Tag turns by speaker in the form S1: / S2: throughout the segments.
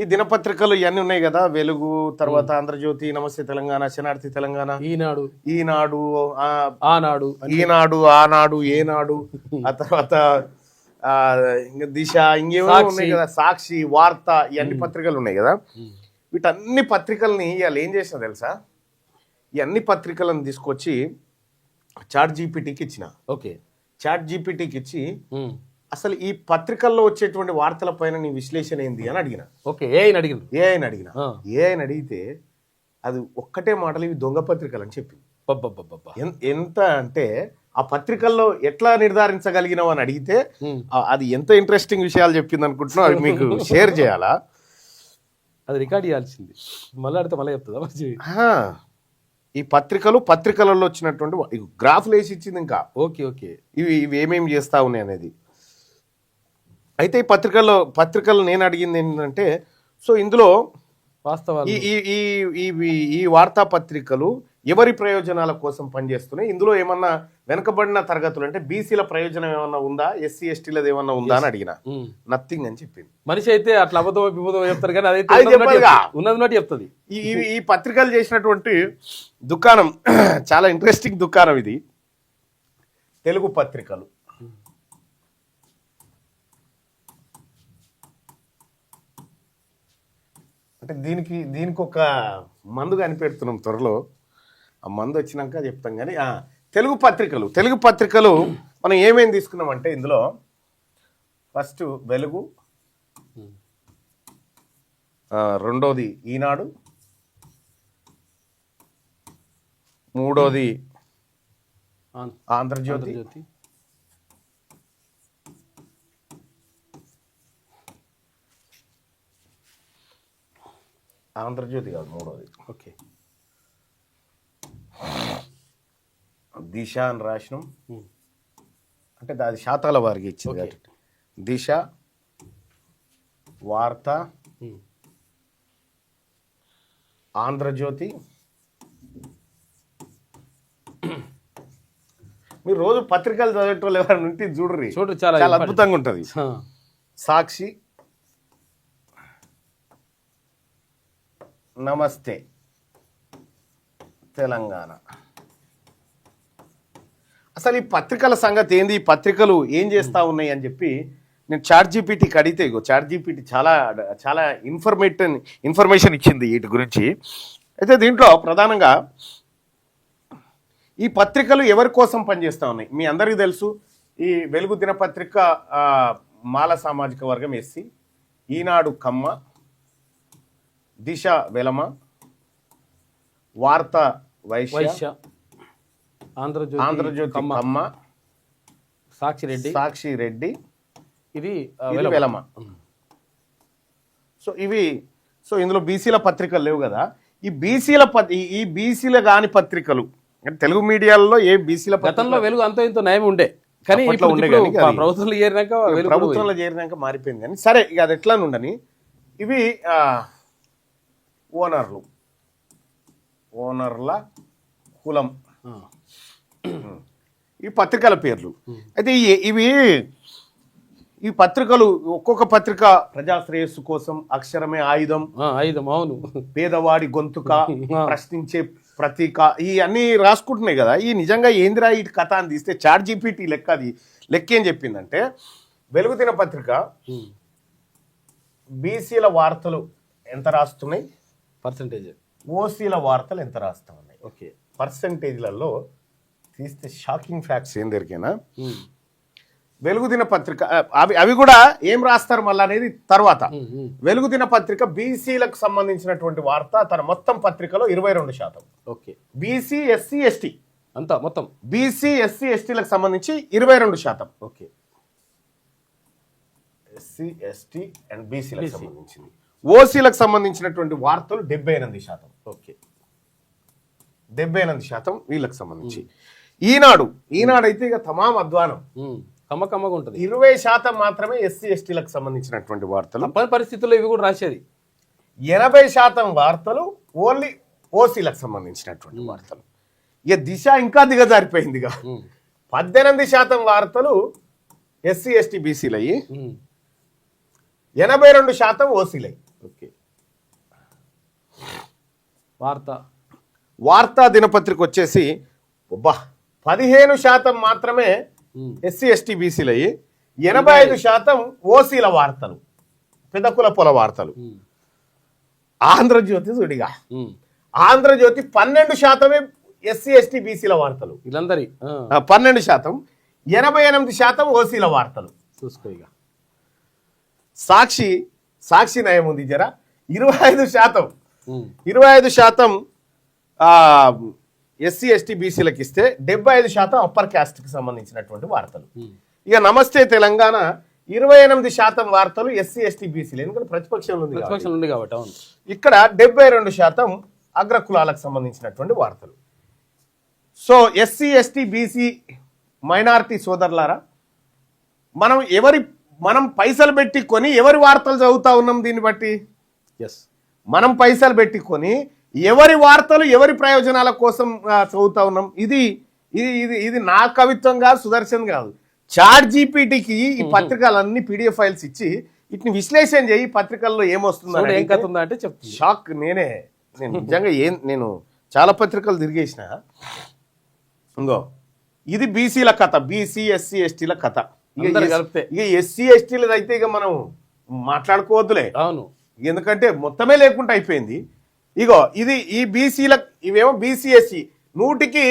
S1: ఈ దినపత్రికలు ఇవన్నీ ఉన్నాయి కదా, వెలుగు, తర్వాత ఆంధ్రజ్యోతి, నమస్తే తెలంగాణ, శనార్థి తెలంగాణ, ఈనాడు, ఆనాడు, ఏనాడు, ఆ తర్వాత ఇంకా దిశ, ఇంకేమో ఉన్నాయి కదా, సాక్షి, వార్త, ఇవన్నీ పత్రికలు ఉన్నాయి కదా. వీటన్ని పత్రికల్ని ఇవాళ ఏం చేసినా తెలుసా, ఈ అన్ని పత్రికలను తీసుకొచ్చి చాట్ జీపీటీకి ఇచ్చిన. చాట్ జీపీటీకి ఇచ్చి అసలు ఈ పత్రికల్లో వచ్చేటువంటి వార్తల పైన నీ విశ్లేషణ ఏంది అని అడిగిన. ఏఐని అడిగితే అది ఒక్కటే మాటలు, ఇవి దొంగ పత్రికలు అని చెప్పింది. ఎంత అంటే ఆ పత్రికల్లో ఎట్లా నిర్ధారించగలిగినావు అని అడిగితే అది ఎంత ఇంట్రెస్టింగ్ విషయాలు చెప్పింది అనుకుంటున్నావు, అవి మీకు షేర్ చేయాలా,
S2: అది రికార్డ్ చేయాల్సింది, మళ్ళీ అడితే మళ్ళీ చెప్తుందా.
S1: ఈ పత్రికలలో వచ్చినటువంటి గ్రాఫ్లు వేసి ఇచ్చింది. ఇంకా ఇవి ఏమేమి చేస్తా ఉన్నాయి అనేది. అయితే ఈ పత్రికలు నేను అడిగింది ఏంటంటే, సో ఇందులో
S2: వాస్తవాలు
S1: ఈ వార్తాపత్రికలు ఎవరి ప్రయోజనాల కోసం పనిచేస్తున్నాయి, ఇందులో ఏమన్నా వెనకబడిన తరగతులు అంటే బీసీల ప్రయోజనం ఏమన్నా ఉందా, ఎస్సీ ఎస్టీలది ఏమన్నా ఉందా అని అడిగిన. నథింగ్ అని చెప్పింది.
S2: మనిషి అయితే అట్లా అబద్ధం చెప్తారు కానీ ఉన్నది చెప్తుంది.
S1: ఈ పత్రికలు చేసినటువంటి దుకాణం చాలా ఇంట్రెస్టింగ్ దుకాణం ఇది. తెలుగు పత్రికలు అంటే దీనికి ఒక మందు కనిపెడుతున్నాం త్వరలో. ఆ మందు వచ్చినాక చెప్తాం. కానీ తెలుగు పత్రికలు మనం ఏమేమి తీసుకున్నామంటే, ఇందులో ఫస్ట్ వెలుగు, రెండోది ఈనాడు, మూడోది ఆంధ్రజ్యోతి, కాదు మూడోది దిశ అని రాసినాం. అంటే అది శాతాల వారికి ఇచ్చింది. దిశ, వార్త, ఆంధ్రజ్యోతి. మీరు రోజు పత్రికలు చదివేటోళ్ళు ఎవరైనా ఉంటే చూడరు, చాలా అద్భుతంగా ఉంటుంది. సాక్షి, నమస్తే తెలంగాణ. అసలు ఈ పత్రికల సంగతి ఏంది, ఈ పత్రికలు ఏం చేస్తూ ఉన్నాయి అని చెప్పి నేను చాట్ జీపీటీకి అడిగితే, చాట్ జీపీటీ చాలా చాలా ఇన్ఫర్మేషన్ ఇచ్చింది వీటి గురించి. అయితే దీంట్లో ప్రధానంగా ఈ పత్రికలు ఎవరి కోసం పనిచేస్తూ ఉన్నాయి మీ అందరికీ తెలుసు. ఈ వెలుగు దినపత్రిక మాల సామాజిక వర్గం ఎస్సీ, ఈనాడు కమ్మ, దిశ వెలమ, వార్త వైశ్య, ఆంధ్రజ్యోతి కమ్మ, సాక్షి రెడ్డి, ఇది వెలమ. సో ఇందులో బీసీల పత్రికలు లేవు కదా. ఈ బీసీల కాని పత్రికలు అంటే తెలుగు మీడియాలో ఏ బీసీల
S2: గతంలో వెలుగు అంతో ఇంతో నయం ఉండే, కానీ
S1: ప్రభుత్వంలో చేరినాక మారిపోయింది. కానీ సరే, ఇక అది ఎట్లా ఉండని, ఇవి ఓనర్ల కులం, ఈ పత్రికల పేర్లు. అయితే ఈ పత్రికలు ఒక్కొక్క పత్రిక ప్రజాశ్రేయస్సు కోసం, అక్షరమే ఆయుధం,
S2: అవును,
S1: పేదవాడి గొంతుక, ప్రశ్నించే ప్రతీక, ఈ అన్ని రాసుకుంటున్నాయి కదా. ఈ నిజంగా ఏందిరా ఈ కథ అని తీస్తే చాట్ జీపీటీ లెక్క ఏం చెప్పిందంటే, వెలుగు దినపత్రిక బీసీల వార్తలు ఎంత రాస్తున్నాయి,
S2: పర్సంటేజ్,
S1: ఓసీల వార్తలు ఎంత రాస్తా ఉన్నాయి, పర్సంటేజ్లలో తీస్తే షాకింగ్ ఫ్యాక్ట్స్ ఏం దొరికినా. వెలుగు దినపత్రిక అవి కూడా ఏం రాస్తారు మళ్ళీ అనేది తర్వాత. వెలుగు దినపత్రిక బీసీలకు సంబంధించినటువంటి వార్త తన మొత్తం పత్రికలో 22%. బీసీ ఎస్సీ ఎస్టీ
S2: అంతా మొత్తం,
S1: బీసీ ఎస్సీ ఎస్టీలకు సంబంధించి 22%. ఎస్సీ ఎస్టీ అండ్ బీసీలకు సంబంధించింది. ఓసీలకు సంబంధించినటువంటి వార్తలు 78%. 78% వీళ్ళకి సంబంధించి. ఈనాడు అయితే ఇక తమాం అధ్వానం,
S2: కమ్మకమ్మగా ఉంటుంది.
S1: 20% మాత్రమే ఎస్సీ ఎస్టీలకు సంబంధించినటువంటి వార్తలు.
S2: పరిస్థితుల్లో ఇవి కూడా రాసేది.
S1: 80% వార్తలు ఓన్లీ ఓసీలకు సంబంధించినటువంటి వార్తలు. ఇక దిశ ఇంకా దిగజారిపోయింది. 18% వార్తలు ఎస్సీ ఎస్టీ బీసీలు అయ్యి, 82% ఓసీలు అయ్యి. వార్తా దినపత్రిక వచ్చేసి 15% మాత్రమే ఎస్సీ ఎస్టీ బీసీలు అయ్యి 85% ఓసీల వార్తలు, పెద్ద కుల పొల వార్తలు. ఆంధ్రజ్యోతి చూడిగా, ఆంధ్రజ్యోతి 12% ఎస్సీ ఎస్టీ బీసీల వార్తలు, 12%, 88% ఓసీల వార్తలు.
S2: చూసుకో ఇక.
S1: సాక్షి నయం ఉంది జరా, 25% ఎస్సీ ఎస్టీ బీసీలకు ఇస్తే 75% అప్పర్ క్యాస్ట్ కి సంబంధించినటువంటి వార్తలు. ఇక నమస్తే తెలంగాణ 28% వార్తలు ఎస్సీ ఎస్టీ బీసీలు, ఎందుకంటే ప్రతిపక్షంలో ఉంది
S2: కాబట్టి. అవును.
S1: ఇక్కడ 72% అగ్రకులాలకు సంబంధించినటువంటి వార్తలు. So SC ST BC minority సోదరులారా, మనం పైసలు పెట్టి కొని ఎవరి వార్తలు చదువుతా ఉన్నాం? దీన్ని బట్టి మనం పైసలు పెట్టుకొని ఎవరి వార్తలు ఎవరి ప్రయోజనాల కోసం చదువుతా ఉన్నాం? ఇది ఇది ఇది ఇది నా కవిత్వం కాదు, సుదర్శన్ కాదు. చాట్ జీపీటీకి ఈ పత్రికలన్నీ PDF ఫైల్స్ ఇచ్చి వీటిని విశ్లేషణ చేయి, పత్రికల్లో ఏమొస్తుందో
S2: ఏం కథ ఉందా అంటే చెప్తాను.
S1: షాక్. నేను నిజంగా నేను చాలా పత్రికలు తిరిగేసిన. ఇంకో ఇది బీసీల కథ, బీసీ ఎస్సీ ఎస్టీల కథ. ఇక ఎస్సీ ఎస్టీలది అయితే ఇక మనం మాట్లాడుకోవద్దులే.
S2: అవును,
S1: ఎందుకంటే మొత్తమే లేకుండా అయిపోయింది. ఇగో ఇది ఈ బీసీల, ఇవేమో బీసీఎస్సీ 100కి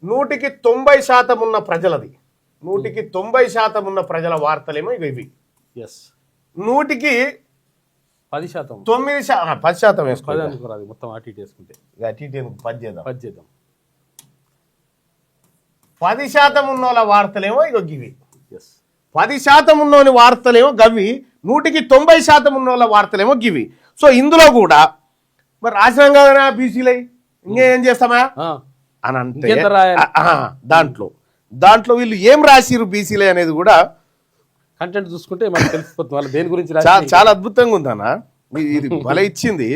S1: 90% ఉన్న ప్రజలది, 100కి 90% ఉన్న ప్రజల వార్తలేమో ఇవి. 100కి
S2: 10%,
S1: 10% వేసుకోవాలి
S2: మొత్తం అటు ఇటు వేసుకుంటే.
S1: అటు ఇటు 10 చేద్దాం. 10% ఉన్న వాళ్ళ వార్తలేమో ఇగో గివి. 10% ఉన్నోని వార్తలేమో గవి, 100కి 90% ఉన్న వాళ్ళ వార్తలేమో గివి. సో ఇందులో కూడా మరి రాసినాం కదా బీసీలై, ఇంకేం చేస్తామా అని అంటే దాంట్లో వీళ్ళు ఏం రాసిరు బీసీలై అనేది కూడా
S2: కంటెంట్ చూసుకుంటే మనకు తెలిసిపోతుంది వాళ్ళు దేని గురించి.
S1: చాలా అద్భుతంగా ఉందన్నా, ఇది భలే ఇచ్చింది.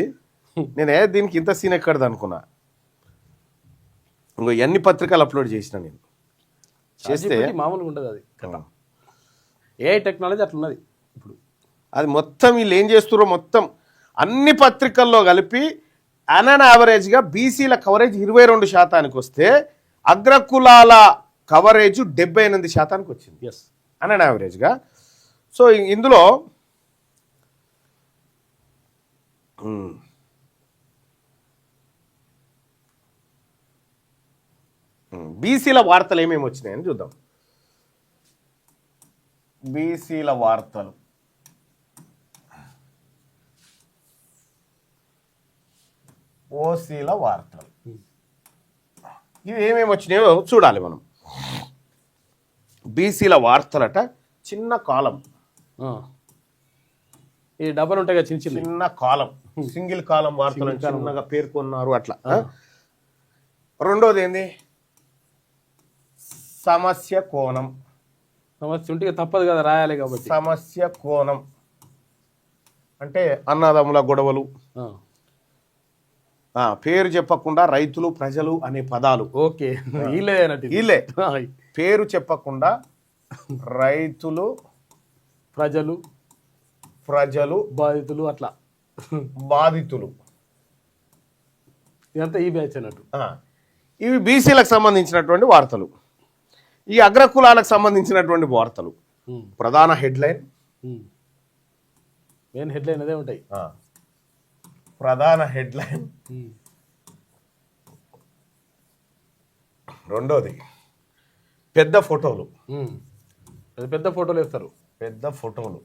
S1: నేనే దీనికి ఇంత సీన్ ఎక్కడది అనుకున్నా. ఇంకో ఎన్ని పత్రికలు అప్లోడ్ చేసిన నేను చేస్తే
S2: మామూలుగా ఉండదు అది. ఏ టెక్నాలజీ అట్లున్నది ఇప్పుడు.
S1: అది మొత్తం వీళ్ళు ఏం చేస్తున్నారో మొత్తం అన్ని పత్రికల్లో కలిపి అన్ యావరేజ్గా బీసీల కవరేజ్ 22% వస్తే అగ్రకులాల కవరేజ్ 78% వచ్చింది అన్ యావరేజ్గా. సో ఇందులో బీసీల వార్తలు ఏమేమి వచ్చినాయని చూద్దాం. బీసీల వార్తలు ఓసీల వార్తలు ఇవి ఏమేమి వచ్చినాయో చూడాలి మనం. బీసీల వార్తలట చిన్న కాలం,
S2: ఈ డబ్బులు ఉంటాయి కదా చిన్న
S1: కాలం, సింగిల్ కాలం వార్తలు చిన్నగా పేర్కొన్నారు అట్లా. రెండోది ఏంది? సమస్య కోణం.
S2: సమస్య ఉంటే తప్పదు కదా రాయాలి కాబట్టి.
S1: సమస్య కోణం అంటే అన్నదమ్ముల గొడవలు, పేరు చెప్పకుండా రైతులు ప్రజలు అనే పదాలు.
S2: ఓకే,
S1: వీళ్ళే పేరు చెప్పకుండా రైతులు ప్రజలు
S2: బాధితులు అట్లా
S1: బాధితులు
S2: ఇదంతా ఈ బ్యాచ్ అన్నట్టు.
S1: ఇవి బీసీలకు సంబంధించినటువంటి వార్తలు. ఈ అగ్రకులాలకు సంబంధించినటువంటి వార్తలు. ప్రధాన హెడ్లైన్,
S2: మెయిన్ హెడ్లైన్ అదే ఉంటాయి.
S1: ప్రధాన హెడ్లైన్. రెండోది పెద్ద ఫోటోలు.
S2: పెద్ద ఫోటోలు వేస్తారు.
S1: పెద్ద ఫోటోలు,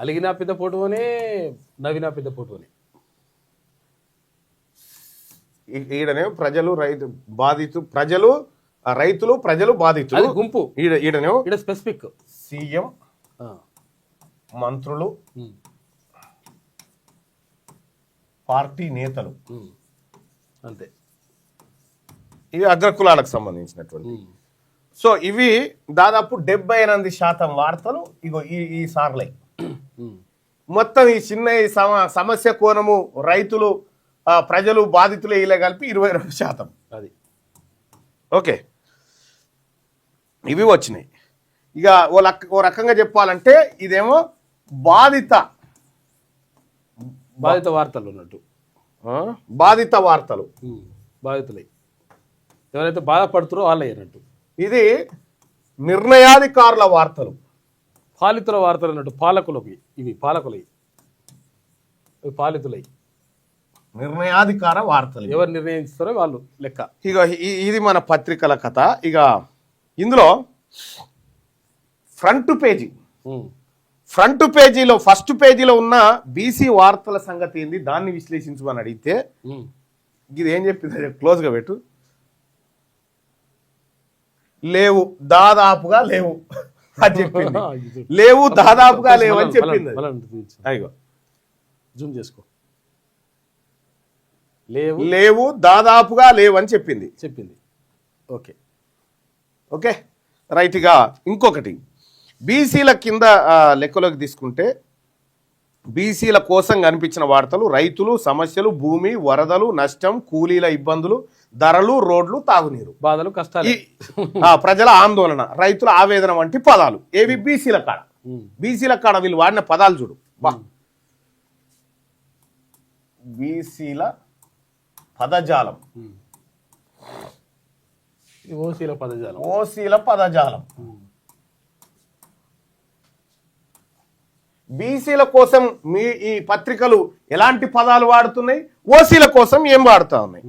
S2: అలిగిన పెద్ద ఫోటోనే, నవ్విన పెద్ద ఫోటోని.
S1: ఈడనే ప్రజలు రైతులు ప్రజలు బాధితులు
S2: గుంపు.
S1: ఈడనే
S2: స్పెసిఫిక్
S1: సీఎం, మంత్రులు, పార్టీ నేతలు,
S2: అంతే.
S1: ఇవి అగ్రకులాలకు సంబంధించినటువంటి. సో ఇవి దాదాపు 78% వార్తలు ఇగో ఈ సార్లే. మొత్తం ఈ చిన్న సమస్య కోణము, రైతులు ప్రజలు బాధితులు ఇలా కలిపి 22%.
S2: అది
S1: ఓకే, ఇవి వచ్చినాయి. ఇక ఓ రకంగా చెప్పాలంటే ఇదేమో బాధిత
S2: వార్తలు ఉన్నట్టు.
S1: బాధిత వార్తలు,
S2: బాధితులై ఎవరైతే బాధపడుతారో వాళ్ళే అన్నట్టు.
S1: ఇది నిర్ణయాధికారుల వార్తలు,
S2: పాలితుల వార్తలు అన్నట్టు. పాలకులకి ఇవి పాలకులై, ఇవి పాలితులై.
S1: నిర్ణయాధికార వార్తలు
S2: ఎవరు నిర్ణయిస్తారో వాళ్ళు లెక్క.
S1: ఇక ఇది మన పత్రికల కథ. ఇక ఇందులో ఫ్రంట్ పేజీలో ఫస్ట్ పేజీలో ఉన్న బీసీ వార్తల సంగతి ఏంది, దాన్ని విశ్లేషించమని అడిగితే ఇది ఏం చెప్పింది, క్లోజ్గా పెట్టు. లేవు, దాదాపుగా లేవు అని చెప్పింది. లేవు, దాదాపుగా లేవు అని చెప్పింది. అయ్యో
S2: జూమ్ చేసుకో. లేవు,
S1: లేవు, దాదాపుగా లేవు అని చెప్పింది.
S2: Okay
S1: okay right. ఇక ఇంకొకటి బీసీల కింద లెక్కలోకి తీసుకుంటే బీసీల కోసం కనిపించిన వార్తలు: రైతులు సమస్యలు, భూమి, వరదలు, నష్టం, కూలీల ఇబ్బందులు, ధరలు, రోడ్లు, తాగునీరు,
S2: బాధలు, కష్టాలు,
S1: ప్రజల ఆందోళన, రైతుల ఆవేదన వంటి పదాలు ఏవి బీసీల కాడ. వీళ్ళు వాడిన పదాలు చూడు. బీసీల పదజాలం, ఓసీల పదజాలం. బీసీల కోసం ఈ పత్రికలు ఎలాంటి పదాలు వాడుతున్నాయి, ఓసీల కోసం ఏం వాడుతా ఉన్నాయి?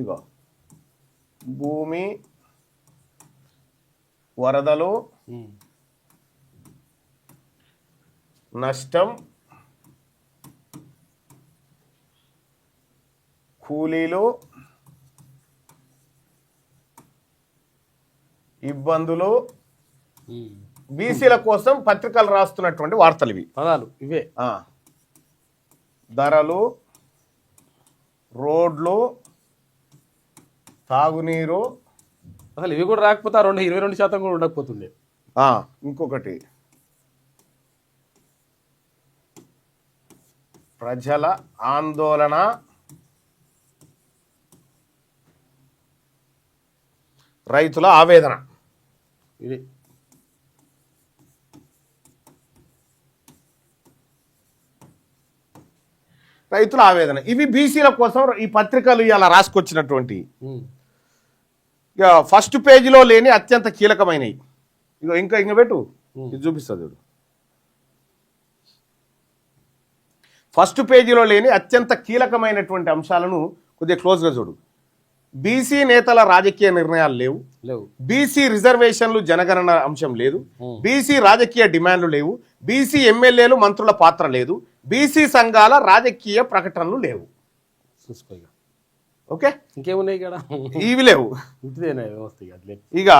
S1: ఇగో భూమి, వరదలు, నష్టం, కూలీలు, ఇబ్బందులు. బీసీల కోసం పత్రికలు రాస్తున్నటువంటి వార్తలు ఇవి,
S2: పదాలు ఇవే.
S1: ధరలు, రోడ్లు, తాగునీరు.
S2: అసలు ఇవి కూడా రాకపోతే 22% కూడా ఉండకపోతుండే.
S1: ఇంకొకటి ప్రజల ఆందోళన, రైతుల ఆవేదన.
S2: ఇది
S1: రైతుల ఆవేదన. ఇవి బీసీల కోసం ఈ పత్రికలు ఇలా రాసుకొచ్చినటువంటి. ఇక ఫస్ట్ పేజీలో లేని అత్యంత కీలకమైనవి. ఇంకా పెట్టు, ఇది చూపిస్తుంది చూడు. ఫస్ట్ పేజీలో లేని అత్యంత కీలకమైనటువంటి అంశాలను కొద్దిగా క్లోజ్గా చూడు. బీసీ నేతల రాజకీయ నిర్ణయాలు లేవు, బీసీ రిజర్వేషన్లు జనగణన అంశం లేదు, బీసీ రాజకీయ డిమాండ్లు లేవు, బీసీ ఎమ్మెల్యేలు మంత్రుల పాత్ర లేదు, బీసీ సంఘాల రాజకీయ ప్రకటనలు లేవు. ఓకే,
S2: ఇంకేమున్నాయి ఇక్కడ?
S1: ఇవి లేవు. ఇక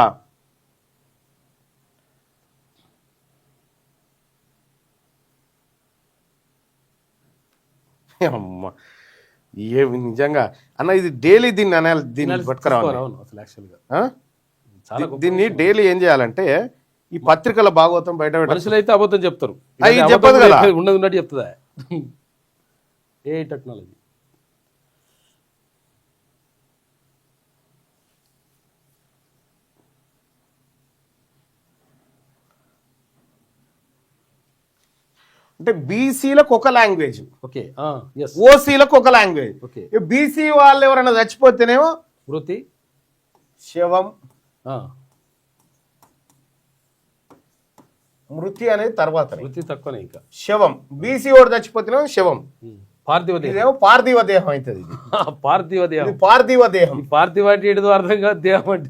S1: అమ్మ ఏమి నిజంగా అన్న, ఇది డైలీ దీన్ని అనాలి, దీన్ని పట్టుకురావాలి. దీన్ని డైలీ ఏం చేయాలంటే ఈ పత్రికల భాగవతం బయట
S2: మనుషులు అయితే అబద్ధం చెప్తారు,
S1: చెప్పదు కదా,
S2: ఉన్నది ఉన్నట్టు చెప్తుందా ఏ టెక్నాలజీ.
S1: అంటే బీసీలకు ఒక లాంగ్వేజ్,
S2: ఓకే,
S1: ఓసీలకు ఒక లాంగ్వేజ్. బీసీ వాళ్ళు ఎవరైనా చచ్చిపోతేనేమో
S2: మృతి,
S1: శవం. మృతి అనేది తర్వాత,
S2: మృతి తక్కువనే. ఇంకా
S1: శవం, బీసీ వాడు చచ్చిపోతేనేమో శవం,
S2: పార్థివ దేహం.
S1: ఇదేమో పార్థివ దేహం అవుతుంది.
S2: పార్థివ దేహం,
S1: పార్థివ దేహం.
S2: పార్థివ అంటే ఏదో అర్థం కాదు, దేహం అంటే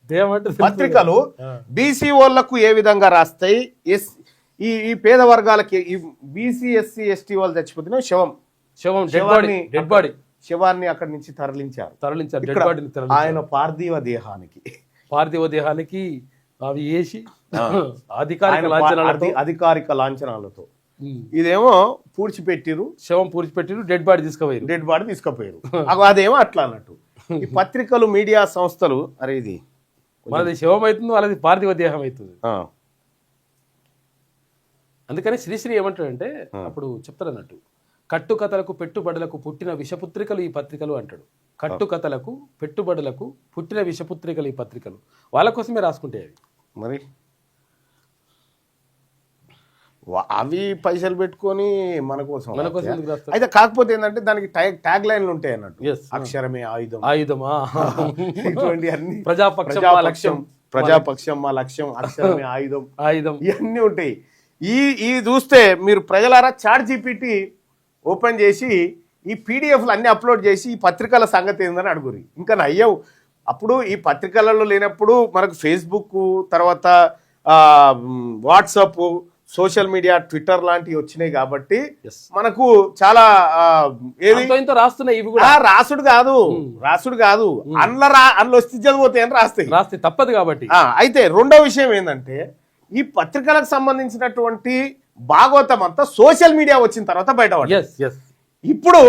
S2: దేహం అంటే.
S1: పత్రికలు బీసీ వాళ్ళకు ఏ విధంగా రాస్తాయి, ఈ పేద వర్గాలకి, ఈ బీసీ ఎస్సీ ఎస్టీ వాళ్ళు చచ్చిపోతున్నా శవం,
S2: డెడ్ బాడీ,
S1: శవాన్ని అక్కడి నుంచి తరలించారు.
S2: డెడ్ బాడీని
S1: ఆయన పార్థివ దేహానికి
S2: అవి వేసి
S1: అధికారిక లాంఛనాలతో. ఇదేమో పూడ్చిపెట్టిరు,
S2: శవం పూడ్చిపెట్టిరు, డెడ్ బాడీ
S1: తీసుకుపోయారు. అదేమో అట్లా అన్నట్టు. ఈ పత్రికలు, మీడియా సంస్థలు, అరే ఇది
S2: మనది శవం అవుతుంది, వాళ్ళది పార్థివ దేహం అవుతుంది. అందుకని శ్రీశ్రీ ఏమంటాడంటే అప్పుడు చెప్తాడు అన్నట్టు, కట్టుకథలకు పెట్టుబడులకు పుట్టిన విషపుత్రికలు ఈ పత్రికలు అంటాడు. కట్టుకథలకు పెట్టుబడులకు పుట్టిన విషపుత్రికలు ఈ పత్రికలు, వాళ్ళ కోసమే రాసుకుంటే అవి.
S1: మరి అవి పైసలు పెట్టుకొని మన కోసం
S2: మన కోసం ఎందుకు రాస్తారు?
S1: అయితే కాకపోతే ఏంటంటే దానికి ట్యాగ్ లైన్లు ఉంటాయి అన్నట్టు.
S2: Yes.
S1: అక్షరమే ఆయుధం,
S2: ఆయుధమా
S1: ఇటువంటి అన్ని
S2: ప్రజాపక్షం మా లక్ష్యం,
S1: ప్రజాపక్షం మా లక్ష్యం, అక్షరమే ఆయుధం,
S2: ఆయుధం
S1: ఇవన్నీ ఉంటాయి. ఈ చూస్తే మీరు ప్రజలారా చాట్ జీపీటీ ఓపెన్ చేసి ఈ పీడిఎఫ్లు అన్ని అప్లోడ్ చేసి ఈ పత్రికల సంగతి ఏందని అడుగురి. ఇంకా నయ్యవు. అప్పుడు ఈ పత్రికలలో లేనప్పుడు మనకు ఫేస్బుక్, తర్వాత వాట్సాప్, సోషల్ మీడియా, ట్విట్టర్ లాంటివి వచ్చినాయి కాబట్టి
S2: Yes.
S1: మనకు చాలా ఏది
S2: అంతో ఇంతో రాస్తున్నాయి ఇవి కూడా.
S1: రాసుడు కాదు అందులో వస్తే చదిపోతాయి అని రాస్తాయి.
S2: రాస్తే తప్పదు కాబట్టి.
S1: అయితే రెండో విషయం ఏంటంటే ఈ పత్రికలకు సంబంధించినటువంటి భాగవతం అంతా సోషల్ మీడియా వచ్చిన తర్వాత బయటపడ్డది.
S2: ఎస్ ఎస్
S1: ఇప్పుడు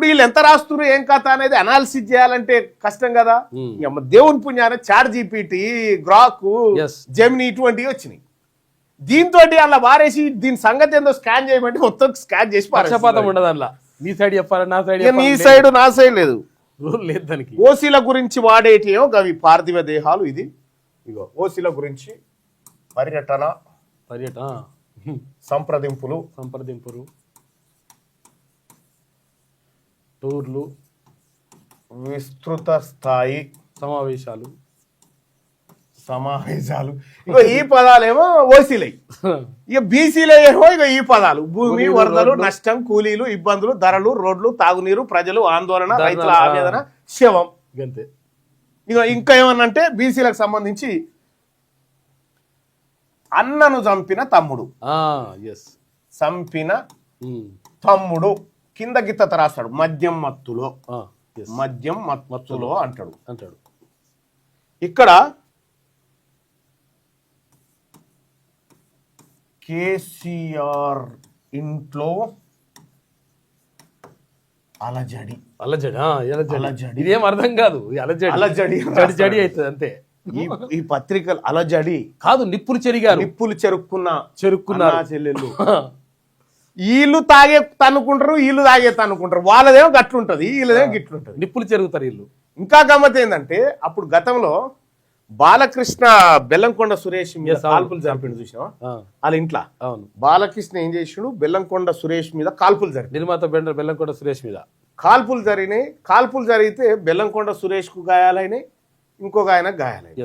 S1: వీళ్ళు ఎంత రాస్తున్నారు ఏం కథ అనేది అనాలిసిస్ చేయాలంటే కష్టం కదా. ఇక దేవుని పుణ్యాన chat GPT, Grok,
S2: Yes.
S1: Gemini ఇటువంటివి వచ్చినాయి. దీంతో అలా వారేసి దీని సంగతి ఏందో స్కాన్ చేయమంటే మొత్తం స్కాన్ చేసి
S2: పక్షపాతం ఉండదు అందులో. నీ సైడ్ చెప్పాలి, నా సైడ్
S1: ఇక నీ సైడ్ నా సైడ్ లేదు.
S2: రూల్ లేదు దానికి.
S1: ఓసీల గురించి వాడేటియో అవి పార్థివ దేహాలు. ఇది ఇగో ఓసీల గురించి పర్యటన
S2: సంప్రదింపులు, టూర్లు,
S1: విస్తృత స్థాయి
S2: సమావేశాలు.
S1: ఇగో ఈ పదాలేమో ఓసీలై. ఇక బీసీలో ఏమో ఇక ఈ పదాలు భూమి, వరదలు, నష్టం, కూలీలు, ఇబ్బందులు, ధరలు, రోడ్లు, తాగునీరు, ప్రజలు, ఆందోళన, రైతుల ఆవేదన, శవం.
S2: అంతే.
S1: ఇక ఇంకా ఏమన్నంటే బీసీలకు సంబంధించి అన్నను చంపిన తమ్ముడు, చంపిన తమ్ముడు కింద గిత్తత రాస్తాడు మద్యం మత్తులో అంటాడు. ఇక్కడ కేసీఆర్ ఇంట్లో అలజడి.
S2: ఇదేం అర్థం కాదు.
S1: అలజడి
S2: అవుతుంది అంతే.
S1: ఈ పత్రికలు అలజడి
S2: కాదు, నిప్పులు చెరుక్కున్నారు
S1: చెల్లెళ్ళు. వీళ్ళు తాగే తనుకుంటారు, వీళ్ళు తాగే తనుకుంటారు. వాళ్ళదేమో గట్లుంటది, వీళ్ళదేమో గిట్లుంటది.
S2: నిప్పులు చెరుగుతారు వీళ్ళు.
S1: ఇంకా గమ్మత్ ఏంటంటే అప్పుడు గతంలో బాలకృష్ణ బెల్లంకొండ సురేష్ మీద కాల్పులు జరిపిండు చూసినావా వాళ్ళ ఇంట్లో.
S2: అవును,
S1: బాలకృష్ణ ఏం చేసిండు, బెల్లంకొండ సురేష్ మీద కాల్పులు జరిగి,
S2: నిర్మాత బెల్లంకొండ సురేష్ మీద
S1: కాల్పులు జరిగినాయి. కాల్పులు జరిగితే బెల్లంకొండ సురేష్ కు గాయాలైనాయి, ఇంకొక ఆయన గాయాలైనాయి.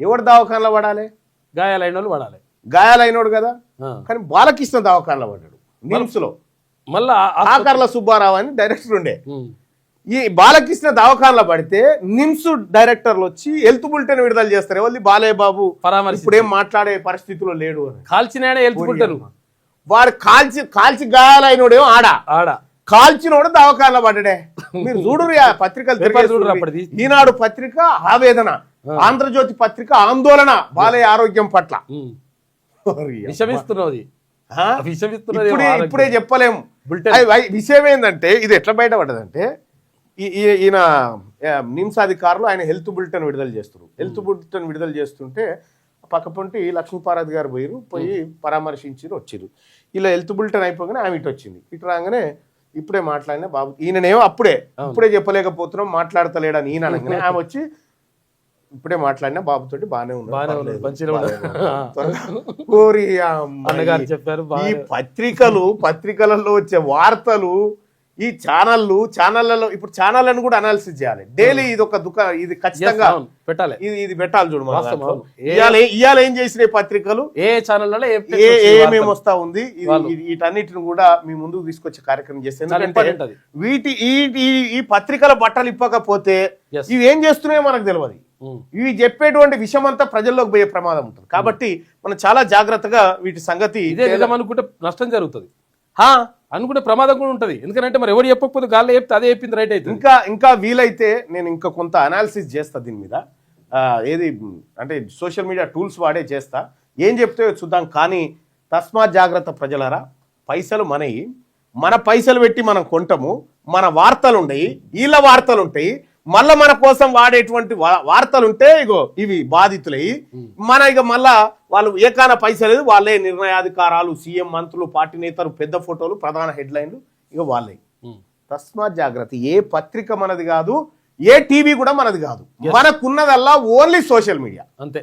S1: ఎవరు దవాఖానలో పడాలి?
S2: గాయాలైన వాళ్ళు పడాలి.
S1: గాయాలైనోడు కదా. కానీ బాలకృష్ణ దవాఖానలో పడ్డాడు నిమ్స్ లో.
S2: మళ్ళా
S1: ఆకర్ల సుబ్బారావు అని డైరెక్టర్ ఉండే. ఈ బాలకృష్ణ దవాఖానలో పడితే నిమ్స్ డైరెక్టర్లు వచ్చి హెల్త్ బులెటిన్ విడుదల చేస్తారు. ఎవరి బాలయ్య బాబు ఇప్పుడు ఏం మాట్లాడే పరిస్థితిలో లేడు అని.
S2: కాల్చిన హెల్త్ బులెటిన్
S1: వాడు కాల్చి గాయాలైనోడేమో ఆడ కాల్చినోడు దవాఖానలో పడ్డాడే. మీరు చూడరు పత్రికలు. ఈనాడు పత్రిక ఆవేదన, ఆంధ్రజ్యోతి పత్రిక ఆందోళన బాలయ్య ఆరోగ్యం పట్ల. ఇప్పుడే చెప్పలేము. విషయం ఏంటంటే ఇది ఎట్లా బయటపడ్డదంటే ఈయన నిమ్స్ అధికారులు ఆయన హెల్త్ బులెటిన్ విడుదల చేస్తారు. హెల్త్ బులెటిన్ విడుదల చేస్తుంటే పక్కపొంటి లక్ష్మీపార్వతి గారు పోయి పరామర్శించారు, వచ్చిరు. ఇలా హెల్త్ బులెటిన్ అయిపోగానే ఆమె ఇటు వచ్చింది. ఇటు రాగానే ఇప్పుడే మాట్లాడినా బాబు, ఈయననేమో ఇప్పుడే చెప్పలేకపోతున్నాం, మాట్లాడతలేడని ఈయన అనగానే ఆమె వచ్చి ఇప్పుడే మాట్లాడినా బాబుతోటి బాగానే ఉన్నాడు. ఈ పత్రికలలో వచ్చే వార్తలు, ఈ ఛానళ్లలో ఇప్పుడు ఛానళ్లను కూడా అనాలిసిస్ చేయాలి డైలీ. ఇది ఒక ఇది ఖచ్చితంగా
S2: పెట్టాలి,
S1: ఇది పెట్టాలి. చూడు ఇవాళ ఏం చేసిన పత్రికలు,
S2: ఏ ఛానల్
S1: ఏమేమి వస్తా ఉంది, వీటన్నిటిని కూడా మీ ముందుకు తీసుకొచ్చే కార్యక్రమం చేస్తే ఈ పత్రికల బట్టలు ఇప్పకపోతే ఇవి ఏం చేస్తున్నాయో మనకు తెలియదు. ఇవి చెప్పేటువంటి విషయం అంతా ప్రజల్లోకి పోయే ప్రమాదం ఉంటుంది. కాబట్టి మనం చాలా జాగ్రత్తగా వీటి సంగతి
S2: అనుకుంటే నష్టం జరుగుతుంది, అనుకుంటే ప్రమాదం కూడా ఉంటుంది. ఎందుకంటే మరి ఎవరు చెప్పకపోతే గాల్లో చెప్తే అదే చెప్పింది రైట్ అయితే.
S1: ఇంకా వీలైతే నేను ఇంకా కొంత అనాలిసిస్ చేస్తా దీని మీద. ఏది అంటే సోషల్ మీడియా టూల్స్ వాడే చేస్తా, ఏం చెప్తే చూద్దాం. కానీ తస్మాత్ జాగ్రత్త ప్రజలారా, పైసలు మనవి, మన పైసలు పెట్టి మనం కొంటాము, మన వార్తలు ఉంటాయి, వీళ్ళ వార్తలు ఉంటాయి, మళ్ళా మన కోసం వాడేటువంటి వార్తలు ఉంటే ఇగో ఇవి బాధితులయ్యి మళ్ళా వాళ్ళు ఏకాన పైసలేదు, వాళ్ళే నిర్ణయాధికారాలు, సీఎం, మంత్రులు, పార్టీ నేతలు, పెద్ద ఫోటోలు, ప్రధాన హెడ్లైన్లు ఇక వాళ్ళే. తస్మాత్ జాగ్రత్త. ఏ పత్రిక మనది కాదు, ఏ టీవీ కూడా మనది కాదు. మనకున్నదల్లా ఓన్లీ సోషల్ మీడియా అంతే.